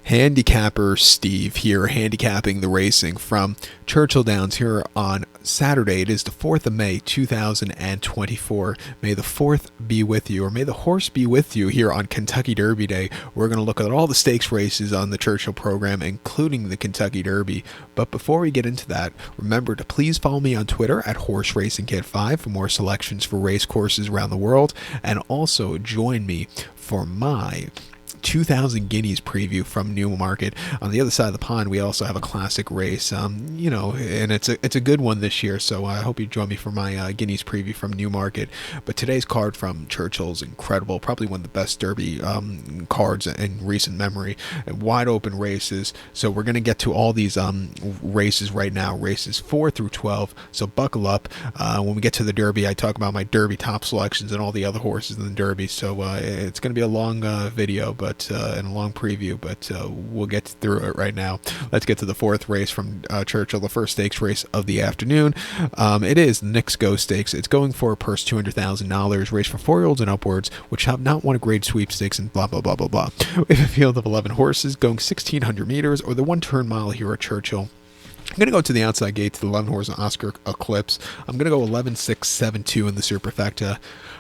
Handicapper Steve here, handicapping the racing from Churchill Downs here on Saturday. It is the 4th of May, 2024. May the 4th be with you, or may the horse be with you here on Kentucky Derby Day. We're going to look at all the stakes races on the Churchill program, including the Kentucky Derby. But before we get into that, remember to please follow me on Twitter at HorseRacingKid5 for more selections for race courses around the world, and also join me for my 2000 Guineas preview from Newmarket. On the other side of the pond, we also have a classic race, and it's a good one this year, so I hope you join me for my Guineas preview from Newmarket. But today's card from Churchill is incredible, probably one of the best Derby cards in recent memory, and wide open races. So we're going to get to all these races right now, races 4 through 12, so buckle up. When we get to the Derby, I talk about my Derby top selections and all the other horses in the Derby, so it's going to be a long video, but and a long preview, but we'll get through it right now. Let's get to the fourth race from Churchill, the first stakes race of the afternoon. It is the Knicks Go Stakes. It's going for a purse $200,000, race for 4-year-olds and upwards, which have not won a grade sweepstakes and blah, blah, blah, blah, blah. We have a field of 11 horses going 1,600 meters, or the one-turn mile here at Churchill. I'm going to go to the outside gate to the 11 horse Oscar Eclipse. I'm going to go 11-6-7-2 in the superfecta.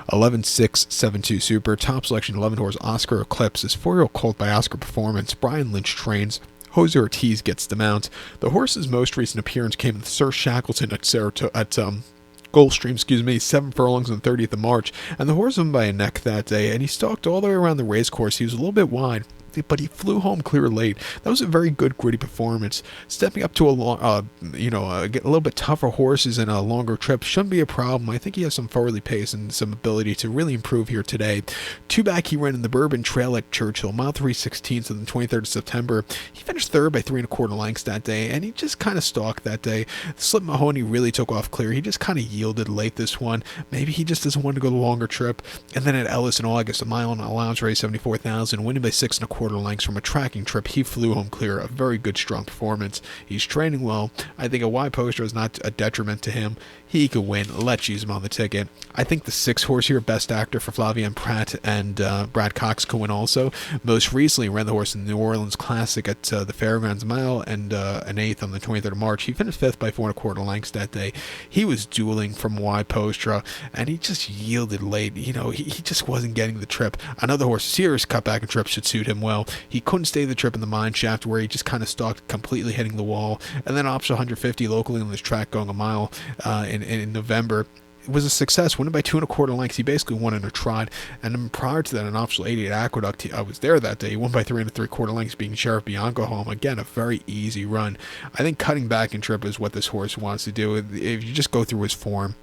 11-6-7-2 super. Top selection 11 horse Oscar Eclipse is 4-year-old colt by Oscar Performance. Brian Lynch trains. Jose Ortiz gets the mount. The horse's most recent appearance came with Sir Shackleton at Gulfstream, 7 furlongs on 30th of March, and the horse won by a neck that day, and he stalked all the way around the race course. He was a little bit wide, but he flew home clear late. That was a very good gritty performance. Stepping up to a little bit tougher horses and a longer trip shouldn't be a problem. I think he has some forwardly pace and some ability to really improve here today. Two back, he ran in the Bourbon Trail at Churchill, mile 3/16 on the 23rd of September. He finished third by 3 1/4 lengths that day, and he just kind of stalked that day. Slip Mahoney really took off clear. He just kind of yielded late this one. Maybe he just doesn't want to go the longer trip. And then at Ellis in August, a mile and allowance race, 74,000, winning by 6 1/4 lengths from a tracking trip. He flew home clear. A very good, strong performance. He's training well. I think a wide poster is not a detriment to him. He could win. Let's use him on the ticket. I think the 6 horse here, best actor for Flavien Prat and Brad Cox, could win also. Most recently ran the horse in the New Orleans Classic at the Fairgrounds Mile and an 8th on the 23rd of March. He finished 5th by 4 1/4 lengths that day. He was dueling from wide postra, and he just yielded late. He just wasn't getting the trip. Another horse, serious cutback and trip, should suit him well. He couldn't stay the trip in the mine shaft, where he just kind of stalked, completely hitting the wall. And then option 150 locally on this track, going a mile in November. It was a success, winning by 2 1/4 lengths. He basically won in a trot. And then prior to that, an optional 88 Aqueduct, I was there that day. He won by 3 3/4 lengths, being Sheriff Bianco home. Again, a very easy run. I think cutting back and trip is what this horse wants to do. If you just go through his form,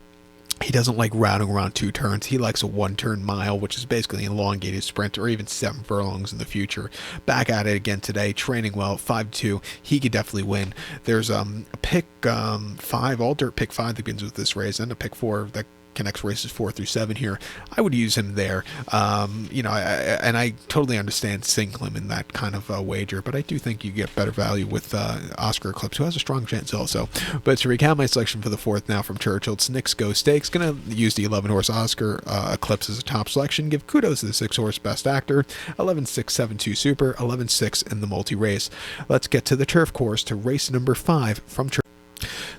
he doesn't like routing around 2 turns. He likes a 1-turn mile, which is basically an elongated sprint, or even 7 furlongs in the future. Back at it again today, training well, 5-2. He could definitely win. There's a pick 5, all dirt pick 5 that begins with this race, and a pick 4 that connects races 4 through 7 here. I would use him there. I totally understand single him in that kind of wager, but I do think you get better value with Oscar Eclipse, who has a strong chance also. But to recap my selection for the 4th now from Churchill, it's Knicks Go Stakes. Going to use the 11 horse Oscar Eclipse as a top selection. Give kudos to the 6 horse best actor. 11-6-7-2 super. 11-6 in the multi race. Let's get to the turf course, to race number 5 from Churchill.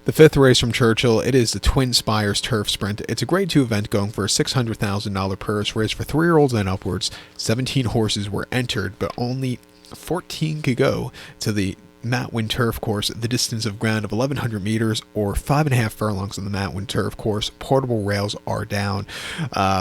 The 5th race from Churchill, it is the Twin Spires Turf Sprint. It's a Grade 2 event going for a $600,000 purse, race for 3-year-olds and upwards. 17 horses were entered, but only 14 could go to the Matwin Turf Course, the distance of ground of 1,100 meters, or 5.5 furlongs on the Matwin Turf Course. Portable rails are down.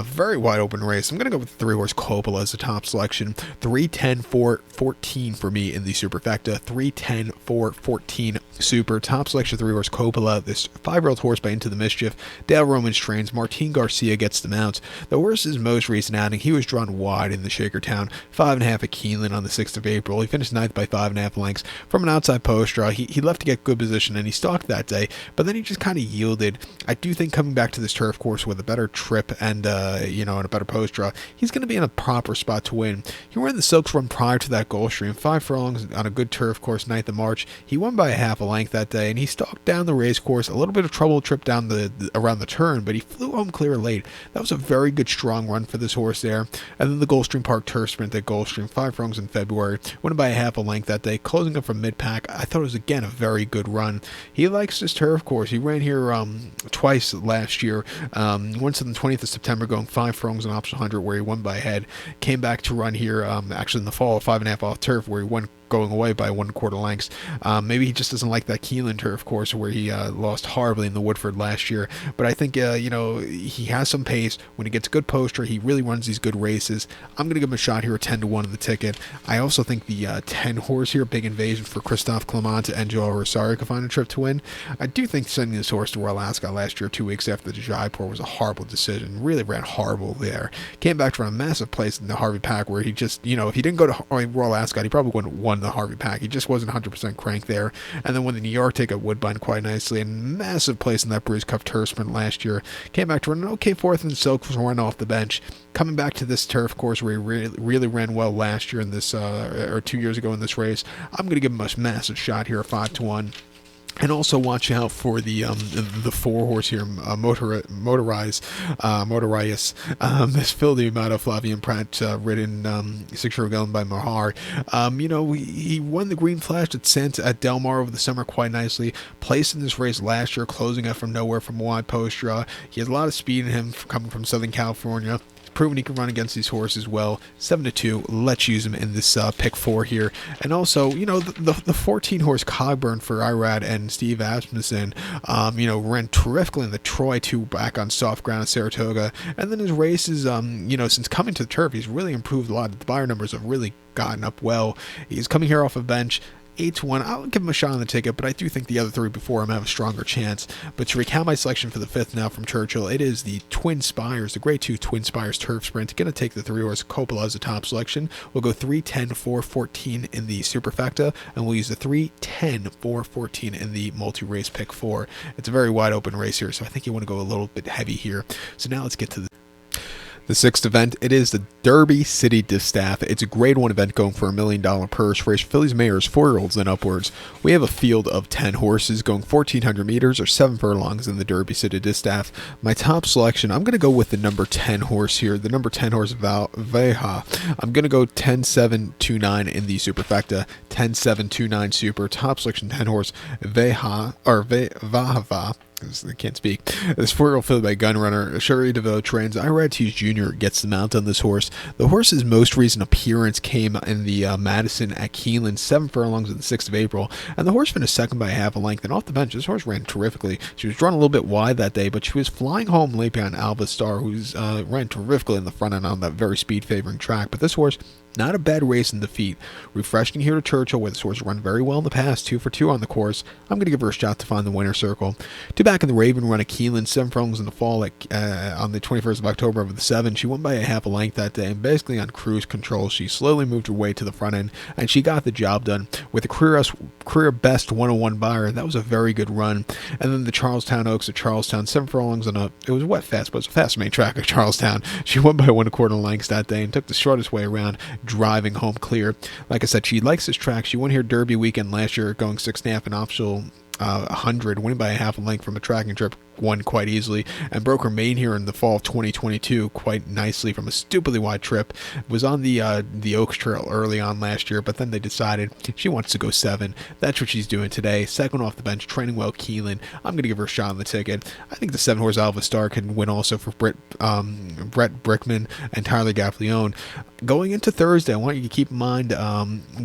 Very wide open race. I'm going to go with the 3 horse Coppola as a top selection. 3-10-4-14 for me in the superfecta. 3-10-4-14 super. Top selection 3 horse Coppola. This 5-year-old horse by Into the Mischief. Dale Romans trains. Martin Garcia gets the mount. The horse's most recent outing, he was drawn wide in the Shakertown. 5.5 at Keeneland on the 6th of April. He finished 9th by 5.5 lengths from an outside post draw. He left to get good position, and he stalked that day, but then he just kind of yielded. I do think coming back to this turf course with a better trip and and a better post draw, he's going to be in a proper spot to win. He ran the Silks run prior to that Gulfstream, 5 furlongs on a good turf course, 9th of March. He won by a half a length that day, and he stalked down the race course. A little bit of trouble trip down around the turn, but he flew home clear late. That was a very good strong run for this horse there. And then the Gulfstream Park Turf Sprint at Gulfstream, 5 furlongs in February, went by a half a length that day, closing up from mid-pack. I thought it was again a very good run. He likes this turf course. He ran here twice last year. Once on the 20th of September, going 5 furlongs in option 100, where he won by a head. Came back to run here actually in the fall, 5.5 off turf, where he won going away by 1/4 lengths. Maybe he just doesn't like that Keeneland turf course where he lost horribly in the Woodford last year. But I think, he has some pace. When he gets a good poster, he really runs these good races. I'm going to give him a shot here at 10-1 on the ticket. I also think the 10 horse here, Big Invasion for Christophe Clement and Joel Rosario, could find a trip to win. I do think sending this horse to Royal Ascot last year, 2 weeks after the Jaipur, was a horrible decision. Really ran horrible there. Came back to run a massive place in the Harvey Pack where he just, if he didn't go to Royal Ascot, he probably wouldn't have won the Harvey Pack. He just wasn't 100% crank there. And then won the New York ticket, Woodbine quite nicely, and massive place in that Breeze Cup Turf Sprint last year. Came back to run an okay fourth in Silk, was run off the bench. Coming back to this turf course where he really ran well last year in this, or 2 years ago in this race, I'm going to give him a massive shot here at 5-1. And also watch out for the 4 horse here, Motorize. This Phil D'Amato, Flavien Prat, ridden 6 year ago by Mahar. He won the Green Flash at Del Mar over the summer quite nicely. Placed in this race last year, closing out from nowhere from a wide poster. He has a lot of speed in him coming from Southern California. Proven he can run against these horses well. 7-2. Let's use him in this pick 4 here. And also, the 14 horse Cogburn for Irad and Steve Asmussen, ran terrifically in the Troy 2 back on soft ground at Saratoga. And then his races, since coming to the turf, he's really improved a lot. The Beyer numbers have really gotten up well. He's coming here off a bench. 8-1. I'll give him a shot on the ticket, but I do think the other 3 before him have a stronger chance. But to recount my selection for the 5th now from Churchill, it is the Twin Spires, the Grade 2 Twin Spires Turf Sprint. Going to take the 3 horse Coppola as a top selection. We'll go 3, 10, 4, 14 in the superfecta, and we'll use the 3, 10, 4, 14 in the multi-race pick 4. It's a very wide open race here, so I think you want to go a little bit heavy here. So now let's get to the 6th event. It is the Derby City Distaff. It's a Grade 1 event going for $1 million purse race. Fillies, Mayors, 4-year-olds and upwards. We have a field of 10 horses going 1,400 meters or 7 furlongs in the Derby City Distaff. My top selection, I'm going to go with the number 10 horse here. The number 10 horse, Veha. I'm going to go 10-7-2-9 in the superfecta. 10-7-2-9 super. Top selection 10 horse, Veha, or Vahava. I can't speak. This 4-year-old filly by Gunrunner. Sherry DeVoe trains. Irad Hughes Jr. gets the mount on this horse. The horse's most recent appearance came in the Madison at Keeneland, 7 furlongs on the 6th of April, and the horse finished second by half a length. And off the bench, this horse ran terrifically. She was drawn a little bit wide that day, but she was flying home late behind Alva Star, who's ran terrifically in the front end on that very speed-favoring track. But this horse, not a bad race in defeat. Refreshing here to Churchill, where this horse run very well in the past, 2 for 2 on the course. I'm going to give her a shot to find the winner's circle. 2 back in the Raven run at Keeneland, 7 furlongs in the fall on the 21st of October over the 7. She won by a half a length that day, and basically on cruise control, she slowly moved her way to the front end, and she got the job done with a career best 101 Beyer. That was a very good run. And then the Charlestown Oaks at Charlestown, 7 furlongs on it was a wet fast, but it was a fast main track at Charlestown. She won by 1/4 lengths that day and took the shortest way around, driving home clear. Like I said, she likes this track. She won here Derby weekend last year, going 6.5 in optional 100, winning by a half a length from a tracking trip. Won quite easily and broke her main here in the fall of 2022 quite nicely from a stupidly wide trip. Was on the Oaks Trail early on last year, but then they decided she wants to go 7. That's what she's doing today. Second off the bench, training well Keeneland. I'm going to give her a shot on the ticket. I think the 7 horse Alva Star can win also for Brett Brickman and Tyler Gaffleone. Going into Thursday, I want you to keep in mind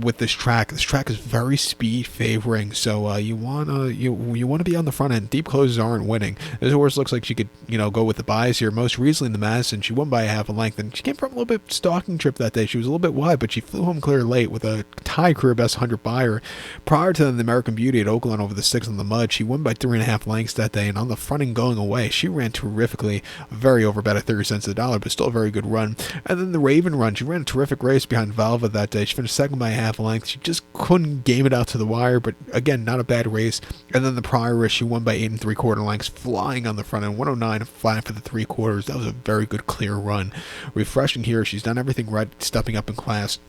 with this track is very speed favoring, so you want to be on the front end. Deep closes aren't winning. This horse looks like she could, go with the bias here. Most recently in the Madison, she won by a half a length, and she came from a little bit stalking trip that day. She was a little bit wide, but she flew home clear late with a tie career best 100 Beyer. Prior to the American Beauty at Oakland over the 6th on the mud, she won by 3.5 lengths that day, and on the front end going away, she ran terrifically. Very overbet at 30 cents a dollar, but still a very good run. And then the Raven run, she ran a terrific race behind Valva that day. She finished second by a half a length. She just couldn't game it out to the wire, but again, not a bad race. And then the prior race, she won by 8 3/4 lengths, flying on the front end, 109 flat for the 3/4. That was a very good clear run. Refreshing here, she's done everything right, stepping up in class.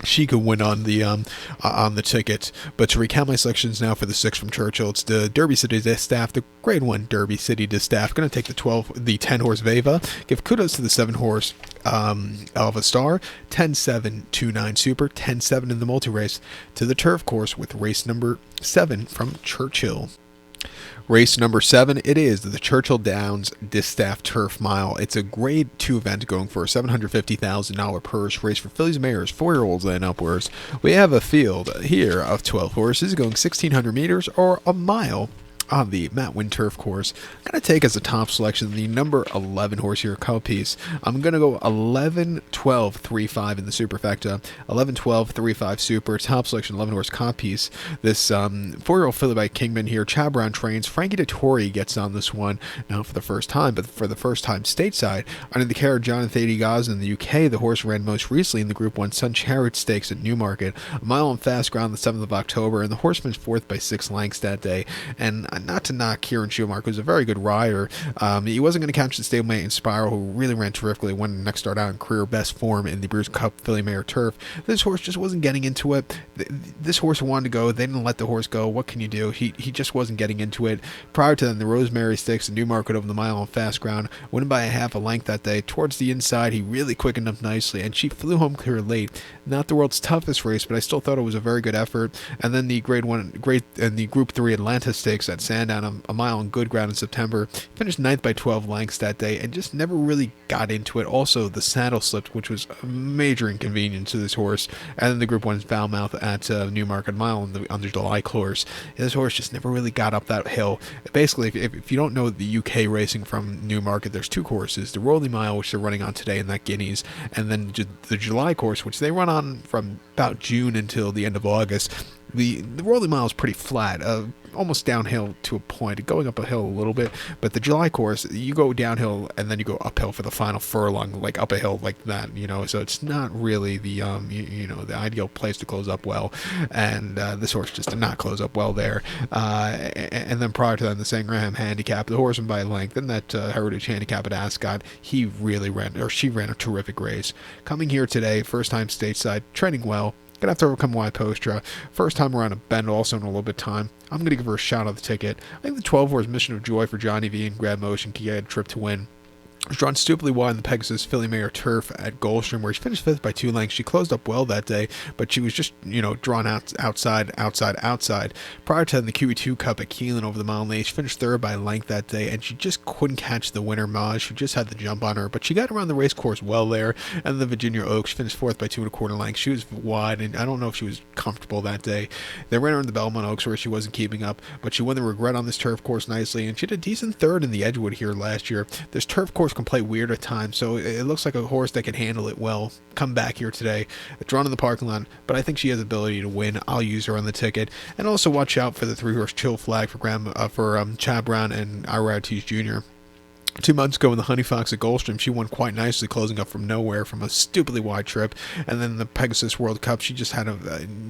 she could win on the ticket. But to recount my selections now for the 6 from Churchill, it's the Derby City Distaff, the Grade 1 Derby City Distaff. Going to take the 10 horse Veva. Give kudos to the 7 horse Alva Star, 10-7-2-9 Super, 10-7 in the multi race to the turf course with race number 7 from Churchill. Race number 7, it is the Churchill Downs Distaff Turf Mile. It's a Grade 2 event going for a $750,000 purse race for fillies and mares, 4-year-olds and upwards. We have a field here of 12 horses going 1,600 meters or a mile on the Matt Wynn Turf course. I'm going to take as a top selection the number 11 horse here, Cowpiece. I'm going to go 11-12-3-5 in the superfecta, 11-12-3-5 super, top selection 11 horse Cowpiece. This 4-year-old filly by Kingman here, Chad Brown trains. Frankie Dettori gets on this one, not for the first time, but for the first time stateside. Under the care of Jonathan Gaz in the UK, the horse ran most recently in the Group 1 Sun Chariot Stakes at Newmarket, a mile on fast ground the 7th of October, and the horse finished 4th by 6 lengths that day. And not to knock Kieran Schumacher, who's a very good rider. He wasn't going to catch the stablemate Spires, who really ran terrifically, won the next start out in career best form in the Brews Cup Filly Mare Turf. This horse just wasn't getting into it. This horse wanted to go. They didn't let the horse go. What can you do? He just wasn't getting into it. Prior to then, the Rosemary Stakes in Newmarket over the mile on fast ground, winning by a half a length that day. Towards the inside, he really quickened up nicely, and she flew home clear late. Not the world's toughest race, but I still thought it was a very good effort. And then the the Group 3 Atlanta Stakes at Sandown, a mile on good ground in September, finished 9th by 12 lengths that day and just never really got into it. Also, the saddle slipped, which was a major inconvenience to this horse. And then the Group 1's Falmouth at Newmarket, mile on the July course. This horse just never really got up that hill. Basically, if you don't know the UK racing from Newmarket, there's 2 courses, the Rolly Mile, which they're running on today in that Guineas, and then the July course, which they run on from about June until the end of August. The Rolly Mile is pretty flat, almost downhill to a point, going up a hill a little bit, but the July course, you go downhill and then you go uphill for the final furlong, like up a hill like that, so it's not really the the ideal place to close up well, and this horse just did not close up well there. And then prior to that, the Sangram handicap, the horseman by length, and that Heritage handicap at Ascot, she ran a terrific race. Coming here today, first time stateside, training well. Gonna have to overcome Wide Postra. First time around a bend, also in a little bit of time. I'm gonna give her a shot on the ticket. I think the 12 horse Mission of Joy for Johnny V and Grab Motion can get a trip to win. Was drawn stupidly wide in the Pegasus Filly Mare Turf at Goldstream, where she finished 5th by 2 lengths. She closed up well that day, but she was just, drawn outside. Prior to the QE2 Cup at Keelan over the mile and 8, she finished 3rd by a length that day, and she just couldn't catch the winner, Maj, who just had the jump on her, but she got around the race course well there. And the Virginia Oaks, she finished 4th by 2 1/4 lengths. She was wide, and I don't know if she was comfortable that day. They ran her in the Belmont Oaks where she wasn't keeping up, but she won the Regret on this turf course nicely, and she did a decent 3rd in the Edgewood here last year. This turf course can play weird at times, so it looks like a horse that can handle it well. Come back here today, drawn in the parking lot, but I think she has the ability to win. I'll use her on the ticket, and also watch out for the 3-horse Chill Flag for Chad Brown and Ira Ortiz Jr. 2 months ago in the Honey Fox at Goldstream, she won quite nicely, closing up from nowhere from a stupidly wide trip. And then the Pegasus World Cup, she just had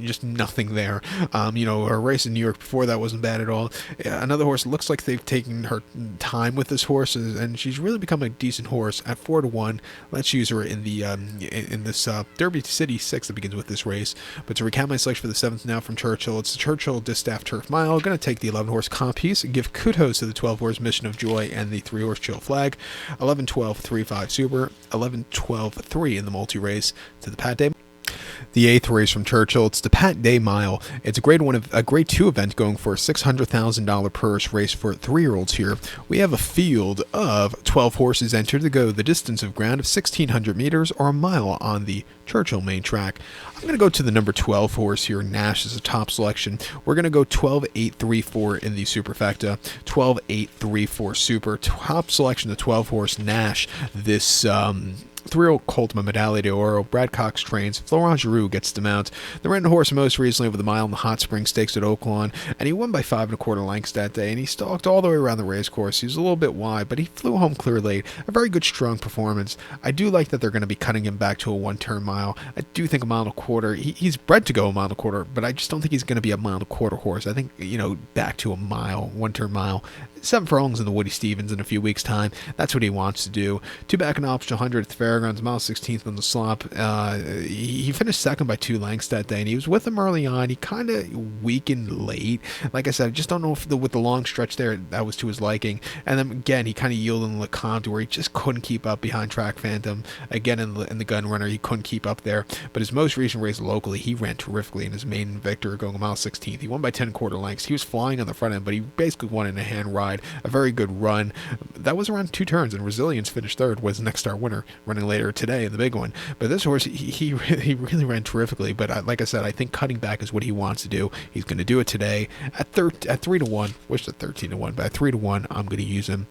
just nothing there. Her race in New York before that wasn't bad at all. Another horse, looks like they've taken her time with this horse, and she's really become a decent horse at 4-1. Let's use her in the in this Derby City 6 that begins with this race. But to recount my selection for the 7th now from Churchill, it's the Churchill Distaff Turf Mile. I'm going to take the 11-horse Compiece and give kudos to the 12-horse Mission of Joy and the 3-horse Chill Flag, 11-12-3-5 Super, 11-12-3 in the multi-race to the Pat Day. The 8th race from Churchill, it's the Pat Day Mile. It's a Grade 2 event going for a $600,000 purse race for 3-year-olds here. We have a field of 12 horses entered to go the distance of ground of 1,600 meters or a mile on the Churchill main track. I'm going to go to the number 12 horse here, Nash, as a top selection. We're going to go 12-8-3-4 in the superfecta, 12-8-3-4 super. Top selection, the 12 horse Nash. This 3-year-old colt Medallia d'Oro. Brad Cox trains. Florent Giroux gets the mount. They ran the horse most recently over the mile in the Hot Spring Stakes at Oaklawn, and he won by 5 1/4 lengths that day, and he stalked all the way around the race course. He was a little bit wide, but he flew home clear late. A very good, strong performance. I do like that they're going to be cutting him back to a 1-turn mile. I do think a 1.25 miles. He's bred to go a 1.25 miles, but I just don't think he's going to be a 1.25 miles horse. I think, back to a mile, 1-turn mile. 7 furlongs in the Woody Stevens in a few weeks' time. That's what he wants to do. 2 back and option 100th fair. Fairgrounds, mile 16th on the slop. He finished second by 2 lengths that day, and he was with him early on. He kind of weakened late. Like I said, I just don't know if with the long stretch there, that was to his liking. And then again, he kind of yielded in LeCompte where he just couldn't keep up behind Track Phantom. Again, in the Gun Runner, he couldn't keep up there. But his most recent race locally, he ran terrifically in his maiden victory, going a mile 16th. He won by 10 quarter lengths. He was flying on the front end, but he basically won in a hand ride. A very good run. That was around 2 turns, and Resilience finished third, was the next star winner, running later today in the big one. But this horse, he really ran terrifically. But like I said, I think cutting back is what he wants to do. He's going to do it today at 3-1. Wish at 13-1, but at 3-1, I'm going to use him.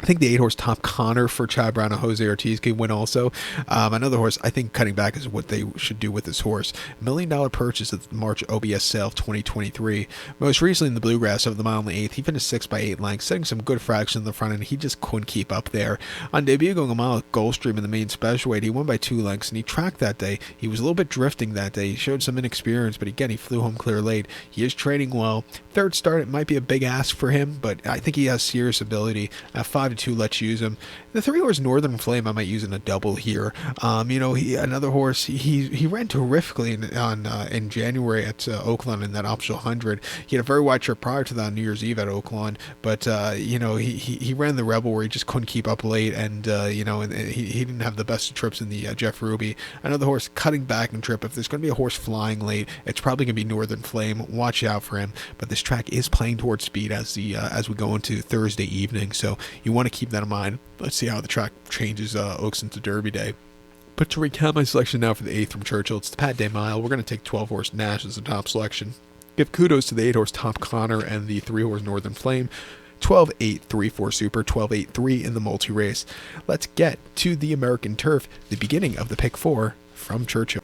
I think the 8-horse Top Connor for Chad Brown and Jose Ortiz can win also. Another horse, I think cutting back is what they should do with this horse. $1 million purchase at the March OBS sale of 2023. Most recently in the Bluegrass of the mile and the 8th, he finished 6th by 8 lengths, setting some good fraction in the front end. He just couldn't keep up there. On debut, going a mile at Gulfstream in the main special weight, he won by 2 lengths, and he tracked that day. He was a little bit drifting that day. He showed some inexperience, but again, he flew home clear late. He is training well. Third start, it might be a big ask for him, but I think he has serious ability. At 5-2, let's use him. The 3-horse Northern Flame, I might use in a double here. Another horse, he ran terrifically in January at Oaklawn in that optional 100. He had a very wide trip prior to that on New Year's Eve at Oaklawn, but he ran the Rebel where he just couldn't keep up late, and he didn't have the best trips in the Jeff Ruby. Another horse cutting back in trip. If there's going to be a horse flying late, it's probably going to be Northern Flame. Watch out for him. But this track is playing towards speed as we go into Thursday evening, so you want to keep that in mind. Let's see how the track changes Oaks into Derby Day. But to recap my selection now for the 8th from Churchill, it's the Pat Day Mile. We're going to take 12-horse Nash as the top selection. Give kudos to the 8-horse Top Connor and the 3-horse Northern Flame. 12-8, 3-4 Super, 12-8, 3 in the multi-race. Let's get to the American Turf, the beginning of the pick 4 from Churchill.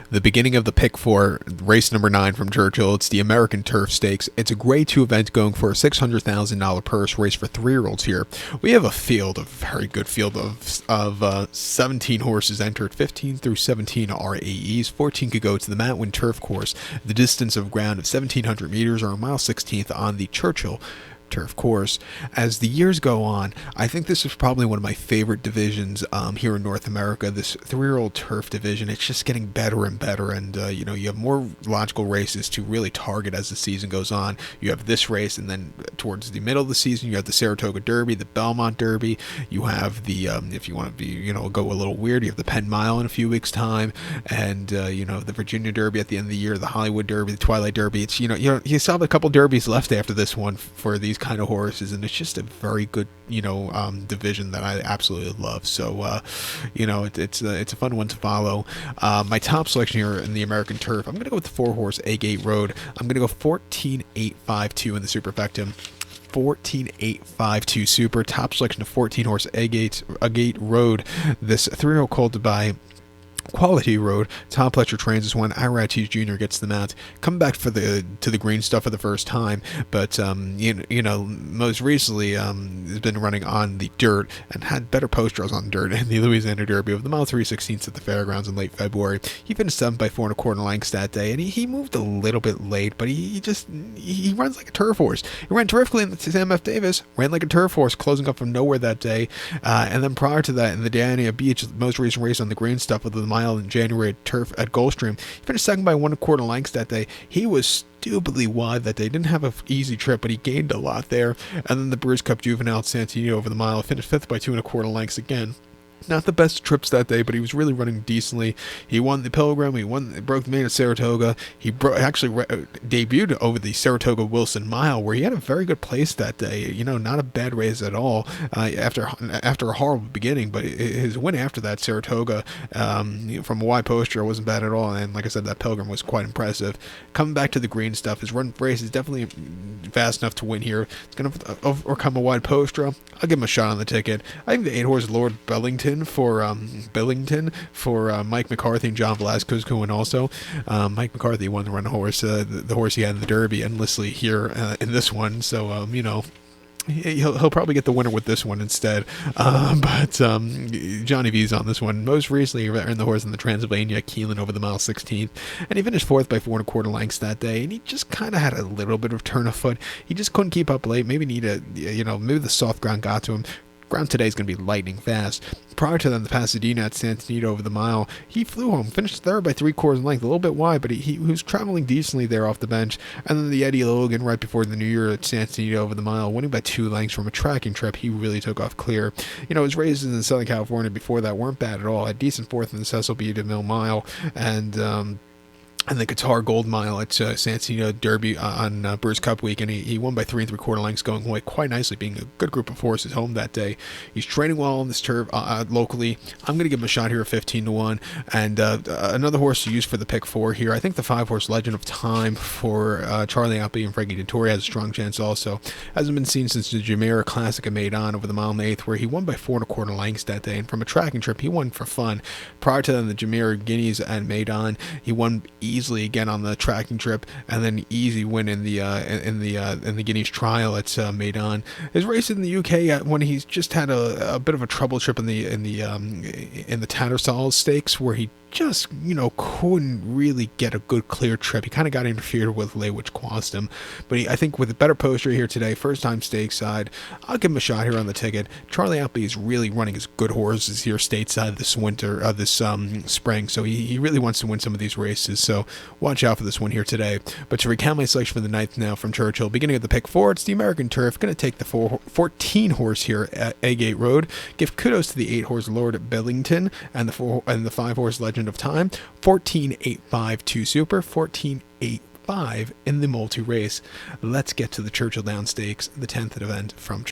The beginning of the pick 4, race number 9 from Churchill. It's the American Turf Stakes. It's a grade 2 event going for a $600,000 purse race for 3-year-olds here. We have a very good field of 17 horses entered. 15 through 17 are AEs. 14 could go to the Matwin Turf Course. The distance of ground of 1,700 meters or a mile 16th on the Churchill Turf Course. As the years go on, I think this is probably one of my favorite divisions here in North America, this 3-year-old turf division. It's just getting better and better, and you have more logical races to really target as the season goes on. You have this race, and then towards the middle of the season, you have the Saratoga Derby, the Belmont Derby. You have the, if you want to be, go a little weird, you have the Penn Mile in a few weeks' time, and the Virginia Derby at the end of the year, the Hollywood Derby, the Twilight Derby. It's you still have a couple derbies left after this one for these kind of horses, and it's just a very good division that I absolutely love. So it's a fun one to follow. My top selection here in the American Turf, I'm going to go with the 4-horse A-Gate Road. I'm going to go 14-8-5-2 in the superfecta. 14-8-5-2 super. Top selection of 14-horse A-Gate Road. This 3-year-old called by Quality Road. Tom Pletcher trains this one. Ira Ortiz Jr. gets them out. Coming back to the green stuff for the first time, but most recently has been running on the dirt and had better post draws on dirt in the Louisiana Derby of the mile 3/16 at the fairgrounds in late February. He finished 7th by 4 1/4 lengths that day, and he moved a little bit late, but he runs like a turf horse. He ran terrifically in the Sam F. Davis, ran like a turf horse, closing up from nowhere that day, and then prior to that in the Diana Beach, most recent race on the green stuff with the mile in January at Turf at Gulfstream. He finished 2nd by 1 1/4 lengths that day. He was stupidly wide that day. Didn't have an easy trip, but he gained a lot there. And then the Brews Cup Juvenile at Santini over the mile. Finished 5th by 2 1/4 lengths again. Not the best trips that day, but he was really running decently. He won the Pilgrim. He broke the main at Saratoga. He debuted over the Saratoga Wilson Mile, where he had a very good place that day. Not a bad race at all. After a horrible beginning, but his win after that, Saratoga, from a wide poster, wasn't bad at all. And like I said, that Pilgrim was quite impressive. Coming back to the green stuff, his run race is definitely fast enough to win here. It's going to overcome a wide poster. I'll give him a shot on the ticket. I think the 8-horse Lord Billington for Mike McCarthy and John Velasquez going also. Mike McCarthy won the run horse, the horse he had in the Derby endlessly here in this one. So he'll probably get the winner with this one instead. But Johnny V's on this one. Most recently, he ran the horse in the Transylvania Keelan over the mile 16th, and he finished 4th by 4 1/4 lengths that day. And he just kind of had a little bit of turn of foot. He just couldn't keep up late. Maybe maybe the soft ground got to him. Ground today is going to be lightning fast. Prior to then, the Pasadena at Santa Anita over the mile, he flew home, finished third by 3/4 length, a little bit wide, but he was traveling decently there off the bench. And then the Eddie Logan right before the New Year at Santa Anita over the mile, winning by 2 lengths from a tracking trip. He really took off clear. His races in Southern California before that weren't bad at all. A decent fourth in the Cecil B. DeMille Mile, and the Qatar Gold Mile at Santa Anita Derby on Brewers Cup week, and he won by 3 3/4 lengths, going away quite nicely, being a good group of horses home that day. He's training well on this turf locally. I'm going to give him a shot here at 15-1, and another horse to use for the pick 4 here. I think the 5-horse Legend of Time for Charlie Appy and Frankie Dettori has a strong chance also. Hasn't been seen since the Jumeirah Classic at Maidan over the mile and 1/8, where he won by 4 1/4 lengths that day, and from a tracking trip, he won for fun. Prior to then, the Jumeirah Guineas at Maidan, he won easily again on the tracking trip, and then easy win in the Guineas Trial at Maidan. His race in the UK when he's just had a bit of a trouble trip in the Tattersall Stakes, where he just couldn't really get a good clear trip. He kind of got interfered with late, which cost him. But I think with a better poster here today, first time stateside, I'll give him a shot here on the ticket. Charlie Appy is really running his good horses here stateside this spring, so he really wants to win some of these races, so watch out for this one here today. But to recount my selection for the 9th now from Churchill, beginning at the pick 4, it's the American Turf. Going to take the 14 horse here at Agate Road. Give kudos to the 8 horse Lord Billington and the 5 horse Legend of Time. 14.852 Super, 14.85 in the multi-race. Let's get to the Churchill Downs Stakes, the 10th event from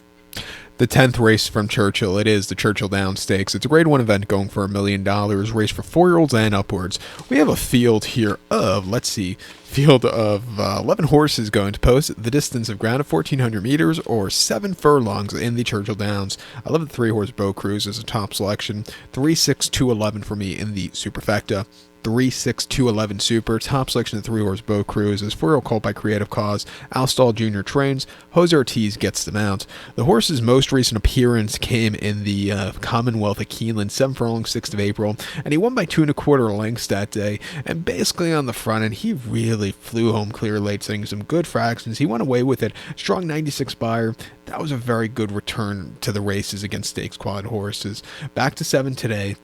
the 10th race from Churchill. It is the Churchill Downs Stakes. It's a grade 1 event going for $1 million, race for 4-year-olds and upwards. We have a field here of, 11 horses going to post the distance of ground of 1,400 meters or 7 furlongs in the Churchill Downs. I love the 3-horse Beau Cruz as a top selection. 3-6-2-11 for me in the superfecta. 3-6-2-11 Super. Top selection of 3-horse Beau Cruz is 4-year-old colt by Creative Cause. Al Stall Jr. trains. Jose Ortiz gets the mount. The horse's most recent appearance came in the Commonwealth at Keeneland, 7 furlongs, 6th of April, and he won by 2 1/4 lengths that day. And basically on the front end, he really flew home clear late, setting some good fractions. He went away with it. Strong 96 Spire. That was a very good return to the races against stakes quality horses. Back to 7 today.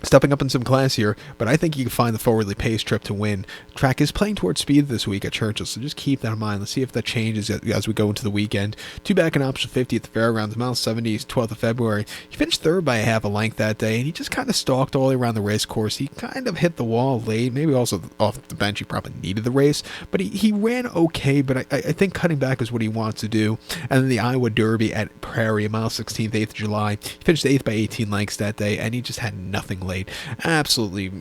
Stepping up in some class here, but I think you can find the forwardly paced trip to win. Track is playing towards speed this week at Churchill, so just keep that in mind. Let's see if that changes as we go into the weekend. 2 back in option 50 at the Fairgrounds, mile 70, 12th of February. He finished 3rd by a half a length that day, and he just kind of stalked all the way around the race course. He kind of hit the wall late, maybe also off the bench. He probably needed the race, but he ran okay, but I think cutting back is what he wants to do. And then the Iowa Derby at Prairie, mile 16th, 8th of July. He finished 8th by 18 lengths that day, and he just had nothing late. Absolutely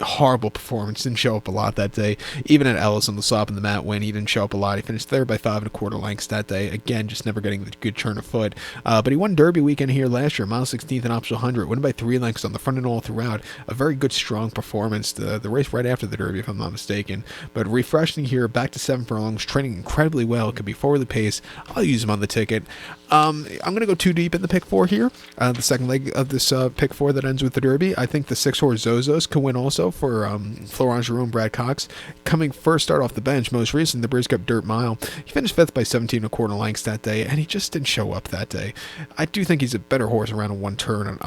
horrible performance. Didn't show up a lot that day. Even at Ellis on the stop and the mat win, he didn't show up a lot. He finished 3rd by 5 1/4 lengths that day. Again, just never getting the good turn of foot. But he won Derby weekend here last year, mile 16th and option 100. Won by 3 lengths on the front and all throughout. A very good, strong performance. The race right after the Derby, if I'm not mistaken. But refreshing here, back to 7 furlongs, training incredibly well. Could be forwardly paced. I'll use him on the ticket. I'm going to go too deep in the pick 4 here. The second leg of this pick 4 that ends with the Derby. I think the 6-horse Zozos can win also for Florent Giroux and Brad Cox. Coming first start off the bench, most recent, the Breeze Cup Dirt Mile. He finished 5th by 17 1/4 lengths that day, and he just didn't show up that day. I do think he's a better horse around a one-turn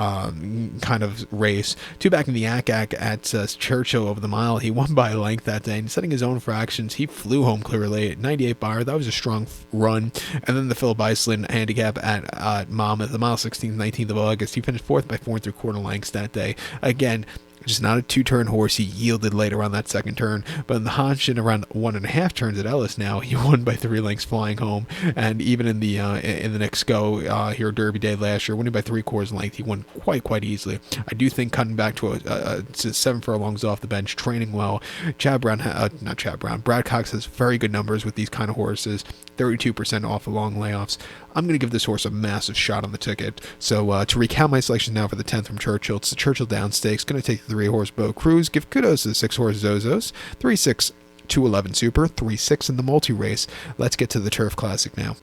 kind of race. 2 back in the Ack at Churchill over the mile. He won by a length that day, and setting his own fractions, he flew home clear late. 98 Buyer, that was a strong run. And then the Philip Iceland handicap at Monmouth, the mile 16th, 19th of August. He finished 4th by 4 3/4 lengths that day. Again, just not a 2-turn horse. He yielded later on that second turn, but in the Hodgson around 1.5 turns at Ellis now, he won by 3 lengths flying home. And even in the Knicks Go here Derby Day last year, winning by 3/4 length, he won quite easily. I do think cutting back to 7 furlongs off the bench, training well. Brad Cox has very good numbers with these kind of horses. 32% off of long layoffs. I'm going to give this horse a massive shot on the ticket. So to recount my selection now for the 10th from Churchill, it's the Churchill Downs Stakes. Going to take the 3-horse Beau Cruz. Give kudos to the 6-horse Zozos. 3-6-2-11 Super. 3-6 in the multi-race. Let's get to the Turf Classic now.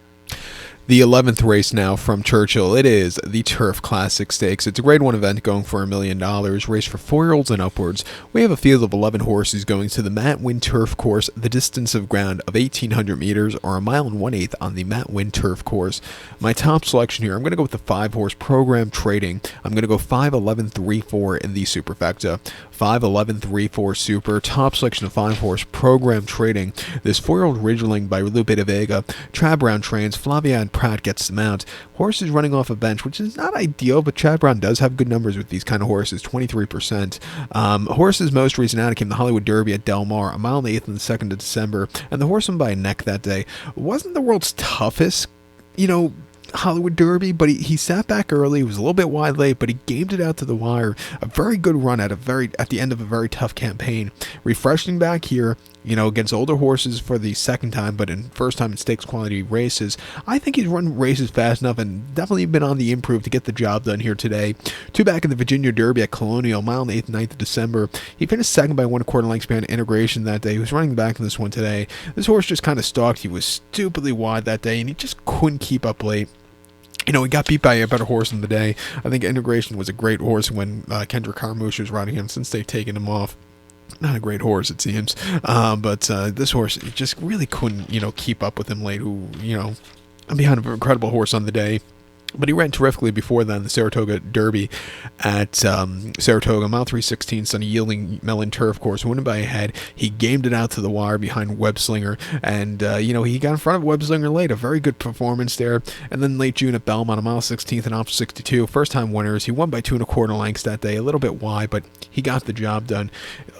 The 11th race now from Churchill. It is the Turf Classic Stakes. It's a Grade 1 event going for $1 million, race for 4-year-olds and upwards. We have a field of 11 horses going to the Matt Winn Turf Course, the distance of ground of 1,800 meters, or 1 mile and 1/8 on the Matt Winn Turf Course. My top selection here, I'm going to go with the 5-horse Program Trading. I'm going to go 5, 11, 3, 4 in the superfecta. 5, 11, 3, 4 super. Top selection of 5-horse Program Trading. This 4-year-old Ridgeling by Lupe de Vega. Chad Brown trains. Flavia and Pratt gets the mount. Horse is running off a bench, which is not ideal, but Chad Brown does have good numbers with these kind of horses, 23%. Horse's most recent outing came the Hollywood Derby at Del Mar, 1 mile and 1/8 on the 2nd of December, and the horse won by a neck that day. Wasn't the world's toughest, Hollywood Derby, but he sat back early. He was a little bit wide late, but he gamed it out to the wire. A very good run at the end of a very tough campaign. Refreshing back here, against older horses for the second time, but in first time in stakes quality races. I think he's run races fast enough and definitely been on the improve to get the job done here today. 2 back in the Virginia Derby at Colonial, 1 mile and 1/8, 9th of December. He finished second by 1/4 lengths behind Integration that day. He was running back in this one today. This horse just kind of stalked. He was stupidly wide that day, and he just couldn't keep up late. He got beat by a better horse in the day. I think Integration was a great horse when Kendrick Carmouche was riding him, since they've taken him off. Not a great horse, it seems. But this horse just really couldn't, keep up with him late, behind an incredible horse on the day. But he ran terrifically before then, the Saratoga Derby at Saratoga, mile 3:16, Sunny Yielding Melon Turf Course, winning by a head. He gamed it out to the wire behind Webslinger, and, he got in front of Webslinger late, a very good performance there. And then late June at Belmont, a mile 16th and off 62, first-time winners. He won by 2 1/4 lengths that day, a little bit wide, but he got the job done.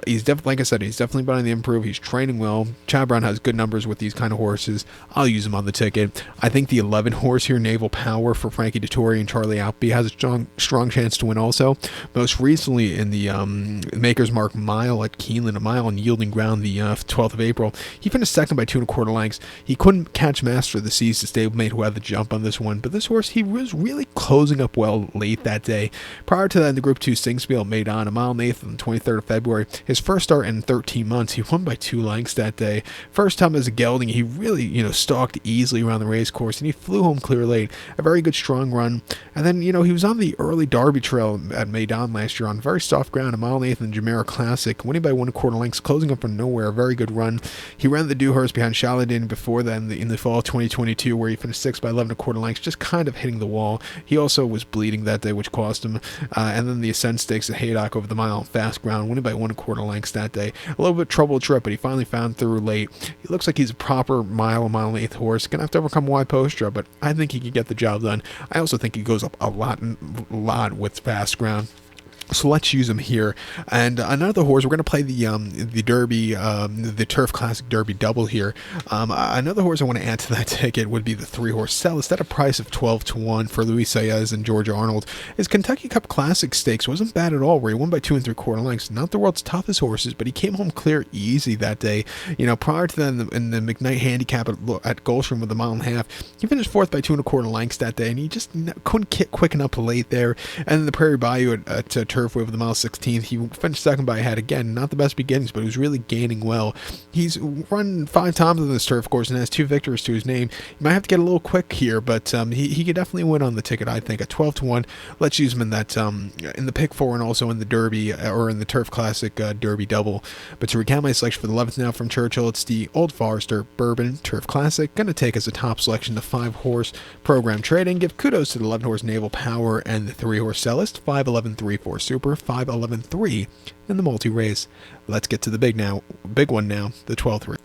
He's definitely, like I said, he's definitely been on the improve. He's training well. Chad Brown has good numbers with these kind of horses. I'll use him on the ticket. I think the 11 horse here, Naval Power, for Frankie Dettori and Charlie Alpy, has a strong chance to win also. Most recently in the Maker's Mark Mile at Keeneland, a mile on yielding ground, the 12th of April, he finished second by 2 1/4 lengths. He couldn't catch Master of the Seas, the stablemate who had the jump on this one, but this horse, he was really closing up well late that day. Prior to that, in the Group 2 Singspiel made on, 1 mile and 1/8 on the 23rd of February. His first start in 13 months, he won by 2 lengths that day. First time as a gelding, he really, stalked easily around the race course, and he flew home clear late. A very good strong run. And then, he was on the early Derby Trail at Maidan last year on very soft ground, 1 mile and 1/8 in the Jumeirah Classic, winning by 1 1/4 lengths, closing up from nowhere. A very good run. He ran the Dewhurst behind Shaladin before then in the fall of 2022, where he finished 6th by 11 1/4 lengths, just kind of hitting the wall. He also was bleeding that day, which cost him. And then the Ascent Stakes at Haydock over the mile, fast ground, winning by 1 1/4 lengths that day. A little bit troubled trip, but he finally found through late. He looks like he's a proper mile and 1/8 horse. Gonna have to overcome wide posture, but I think he could get the job done. I also think he goes up a lot with fast ground. So let's use him here. And another horse, we're going to play the Derby, the Turf Classic Derby double here. Another horse I want to add to that ticket would be the 3-horse Cellist at a price of 12 1 for Luis Saez and George Arnold. His Kentucky Cup Classic Stakes wasn't bad at all, where he won by 2 3/4 lengths. Not the world's toughest horses, but he came home clear easy that day. Prior to that, in the McKnight Handicap at Goldstream with a 1.5 miles, he finished 4th by 2 1/4 lengths that day, and he just couldn't get quicken up late there. And then the Prairie Bayou at Turfway with the mile 16th, he finished second by a head again. Not the best beginnings, but he was really gaining well. He's run 5 times on this turf course and has 2 victories to his name. He might have to get a little quick here, but he could definitely win on the ticket, I think, at 12 1. Let's use him in that in the pick 4 and also in the Derby or in the Turf Classic Derby double. But to recount my selection for the 11th now from Churchill, it's the Old Forester Bourbon Turf Classic. Gonna take as a top selection the 5-horse Program Trading. Give kudos to the 11-horse Naval Power and the 3-horse Cellist. 5, 11, 3, 4 Super. 5, 11, 3 in the multi-race. Let's get to the big one now, the 12th race.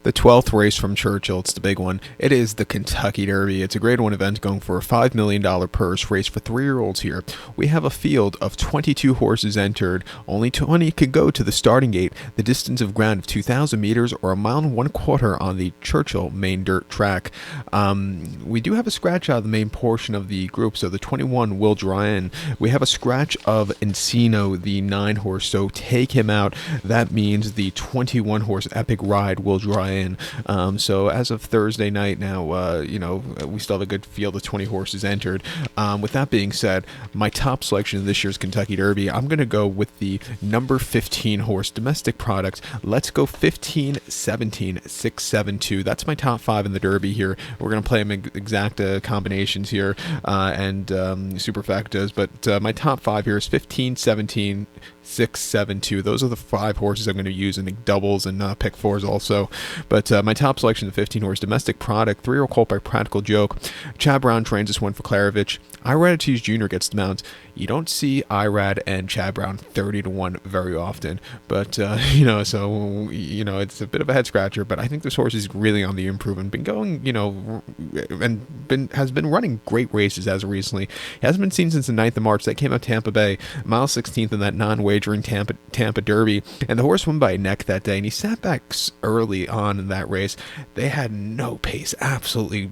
The 12th race from Churchill, it's the big one. It is the Kentucky Derby. It's a Grade 1 event going for a $5 million purse, race for 3-year-olds here. We have a field of 22 horses entered. Only 20 could go to the starting gate. The distance of ground of 2,000 meters or 1 mile and 1/4 on the Churchill main dirt track. We do have a scratch out of the main portion of the group, so the 21 will draw in. We have a scratch of Encino, the 9-horse, so take him out. That means the 21-horse Epic Ride will draw in. in. So as of Thursday night now, we still have a good field of 20 horses entered. With that being said, my top selection of this year's Kentucky Derby, I'm going to go with the number 15 horse, domestic product. Let's go 15, 17, 6, 7, 2. That's my top 5 in the Derby here. We're going to play them exact combinations here and superfectas, but my top 5 here is 15, 17, 6, 7, 2. Those are the 5 horses I'm going to use in doubles and pick 4s also. But my top selection, the 15 horse domestic product, 3-year-old colt by Practical Joke. Chad Brown trains this one for Klarovich. Irad Jr. gets the mount. You don't see Irad and Chad Brown 30-1 very often, but it's a bit of a head scratcher. But I think this horse is really on the improvement. Been going, has been running great races as of recently. He hasn't been seen since the 9th of March. That came out Tampa Bay, mile 16th in that non-wagering Tampa Derby, and the horse won by a neck that day. And he sat back early on in that race. They had no pace, absolutely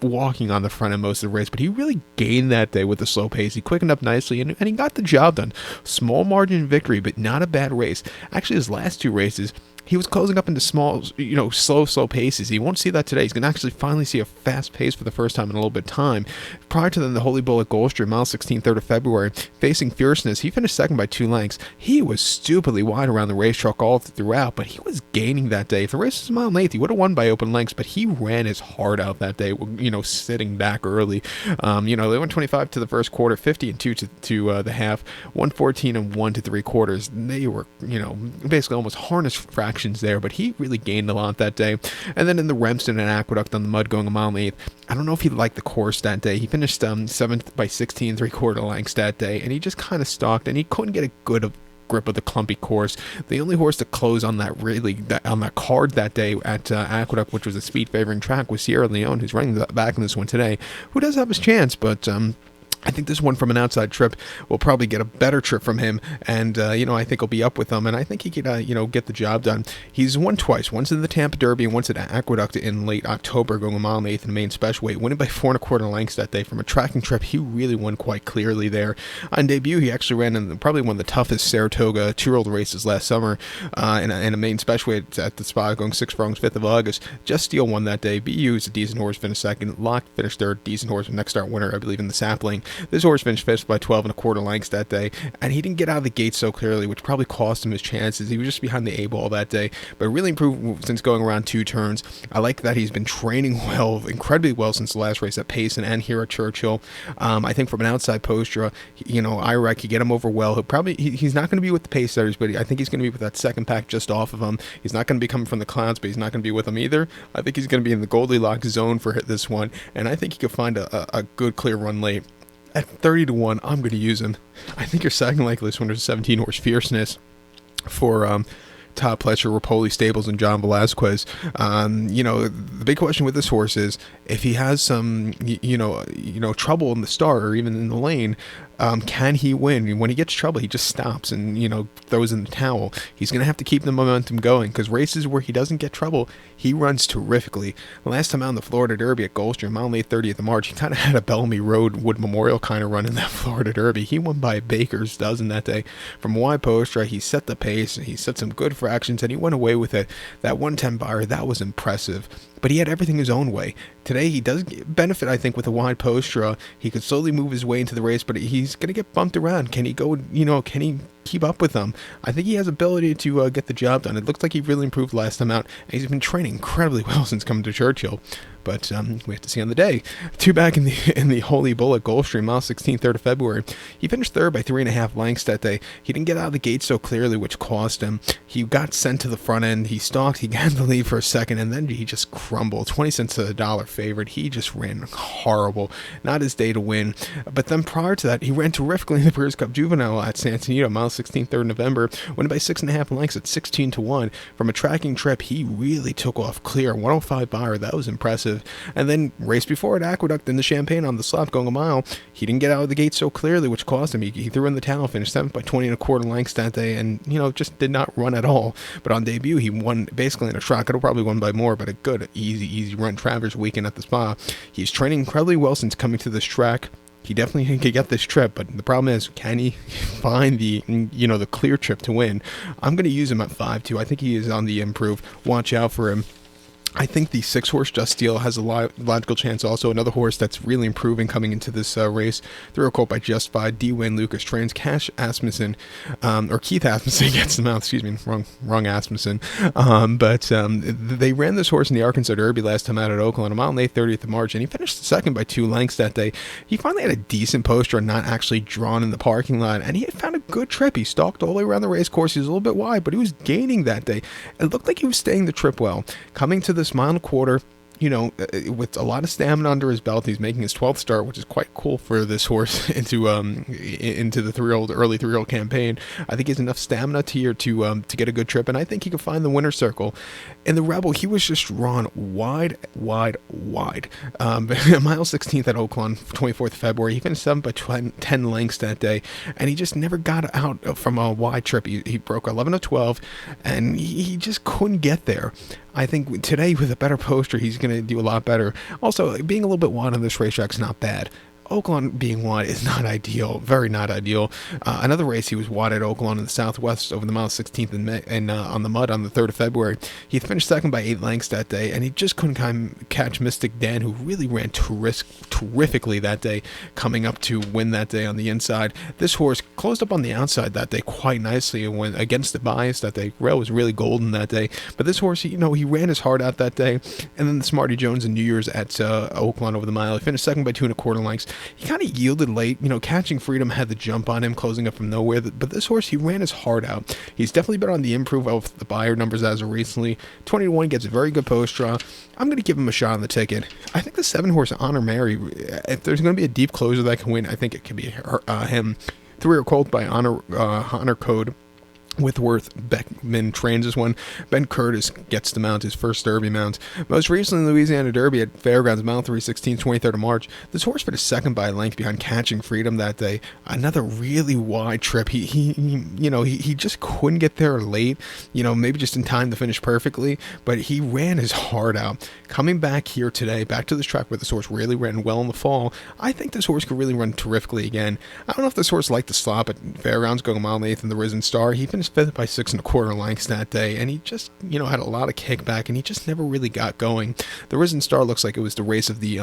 walking on the front end most of the race, but he really gained that day with the slow pace. He quickened up nicely, and he got the job done. Small margin victory, but not a bad race. Actually, his last 2 races, he was closing up into small, slow paces. He won't see that today. He's going to actually finally see a fast pace for the first time in a little bit of time. Prior to then, the Holy Bull at Gulfstream, mile 16, 3rd of February, facing Fierceness. He finished second by 2 lengths. He was stupidly wide around the racetrack all throughout, but he was gaining that day. If the race was a mile and 8th, he would have won by open lengths, but he ran his heart out that day, sitting back early. They went 25 to the first quarter, 50 and 2 to the half, 114 and 1 to 3/4. They were, basically almost harness fractions there, but he really gained a lot that day. And then in the Remston and Aqueduct on the mud going a mile and 8th, I don't know if he liked the course that day. He finished 7th by 16 3/4 lengths that day, and he just kind of stalked, and he couldn't get a good grip of the clumpy course. The only horse to close on that card that day at Aqueduct, which was a speed favoring track, was Sierra Leone, who's running back in this one today, who does have his chance, but I think this one from an outside trip will probably get a better trip from him, and I think he'll be up with them, and I think he could get the job done. He's won twice, once in the Tampa Derby and once at Aqueduct in late October, going a mile and 8th in the main special weight, winning by 4 1/4 lengths that day. From a tracking trip, he really won quite clearly there. On debut, he actually ran in probably one of the toughest Saratoga 2-year-old races last summer in a main special weight at the Spires, going 6 furlongs, 5th of August. Just Steel won that day. BU is a decent horse, finished second. Lock finished third, decent horse, next start winner, I believe, in the Sapling. This horse finished 5th by 12 1/4 lengths that day, and he didn't get out of the gate so clearly, which probably cost him his chances. He was just behind the A-ball that day, but really improved since going around 2 turns. I like that he's been training well, incredibly well, since the last race at Payson and here at Churchill. I think from an outside posture, Iraq could get him over well. He's not going to be with the pace setters, but I think he's going to be with that second pack just off of him. He's not going to be coming from the clouds, but he's not going to be with them either. I think he's going to be in the Goldilocks zone for this one, and I think he could find a good clear run late. At 30-1, I'm going to use him. I think your second likeliest winner is 17 horse Fierceness for Todd Pletcher, Rapoli Stables, and John Velasquez. The big question with this horse is if he has some, trouble in the start or even in the lane, can he win? When he gets trouble, he just stops and, throws in the towel. He's going to have to keep the momentum going, because races where he doesn't get trouble, he runs terrifically. Last time out in the Florida Derby at Gulfstream, mile 8, 30th of March, he kind of had a Bellamy Road Wood Memorial kind of run in that Florida Derby. He won by a baker's dozen that day. From a wide post, he set the pace, he set some good fractions, and he went away with it. That 110 buyer, that was impressive. But he had everything his own way. Today, he does benefit, I think, with a wide post draw. He could slowly move his way into the race, but he's going to get bumped around. Can he go, can he keep up with them? I think he has ability to get the job done. It looks like he really improved last time out, and he's been training incredibly well since coming to Churchill. But we have to see on the day. 2 back in the Holy Bull at Gulfstream, mile 16, 3rd of February. He finished 3rd by 3.5 lengths that day. He didn't get out of the gate so clearly, which cost him. He got sent to the front end. He stalked. He got the lead for a second, and then he just crumbled. 20 cents to the dollar favorite. He just ran horrible. Not his day to win. But then prior to that, he ran terrifically in the Breeders' Cup Juvenile at San Antonio, mile 16, 3rd of November. Went by 6.5 lengths at 16-1. From a tracking trip, he really took off clear. 105 buyer. That was impressive. And then race before at Aqueduct in the Champagne on the slop going a mile, he didn't get out of the gate so clearly, which cost him. He threw in the towel, finished 7th by 20 1/4 lengths that day, and just did not run at all. But on debut, he won basically in a trot. Could have probably won by more, but a good, easy run. Travers weekend at the Spa. He's training incredibly well since coming to this track. He definitely could get this trip, but the problem is, can he find the clear trip to win? I'm going to use him at 5-2. I think he is on the improve. Watch out for him. I think the 6-horse Just Steel has a logical chance also. Another horse that's really improving coming into this race. 3-year-old colt by Just Five. D. Wayne Lucas trains Cash Asmussen, or Keith Asmussen gets the mouth. Excuse me, wrong Asmussen. But they ran this horse in the Arkansas Derby last time out at Oakland, a mile and 8/30th of March, and he finished second by 2 lengths that day. He finally had a decent poster and not actually drawn in the parking lot, and he had found a good trip. He stalked all the way around the race course. He was a little bit wide, but he was gaining that day. It looked like he was staying the trip well. Coming to this mile and a quarter, with a lot of stamina under his belt, he's making his 12th start, which is quite cool for this horse into the early 3-year-old campaign. I think he has enough stamina to get a good trip, and I think he can find the winner's circle. In the Rebel, he was just drawn wide. Mile 16th at Oakland, 24th of February. He finished 7th by 10 lengths that day, and he just never got out from a wide trip. He broke 11 of 12, and he just couldn't get there. I think today, with a better poster, he's going to do a lot better. Also, being a little bit wide on this racetrack is not bad. Oakland being wide is not ideal, very not ideal. Another race, he was wide at Oakland in the Southwest over the mile 16th and on the mud on the 3rd of February. He finished second by 8 lengths that day, and he just couldn't catch Mystic Dan, who really ran terrifically that day, coming up to win that day on the inside. This horse closed up on the outside that day quite nicely and went against the bias that day. Rail was really golden that day, but this horse, he ran his heart out that day. And then the Smarty Jones in New Year's at Oakland over the mile, he finished second by 2 1/4 lengths. He kind of yielded late. Catching Freedom had the jump on him, closing up from nowhere. But this horse, he ran his heart out. He's definitely been on the improve of the buyer numbers as of recently. 20-1 gets a very good post draw. I'm going to give him a shot on the ticket. I think the 7-horse Honor Mary, if there's going to be a deep closer that can win, I think it could be him. 3-year colt by Honor Code. Whitworth Beckman trains this one. Ben Curtis gets to mount his first Derby mount. Most recently, Louisiana Derby at Fairgrounds, mile 3/16, 23rd of March. This horse finished second by a length behind Catching Freedom that day. Another really wide trip. He just couldn't get there late. Maybe just in time to finish perfectly, but he ran his heart out. Coming back here today, back to this track where this horse really ran well in the fall, I think this horse could really run terrifically again. I don't know if this horse liked the slop at Fairgrounds, going a mile and 8th in the Risen Star. He finished 5th by 6 1/4 lengths that day, and he just had a lot of kickback, and he just never really got going. The Risen Star looks like it was the race of the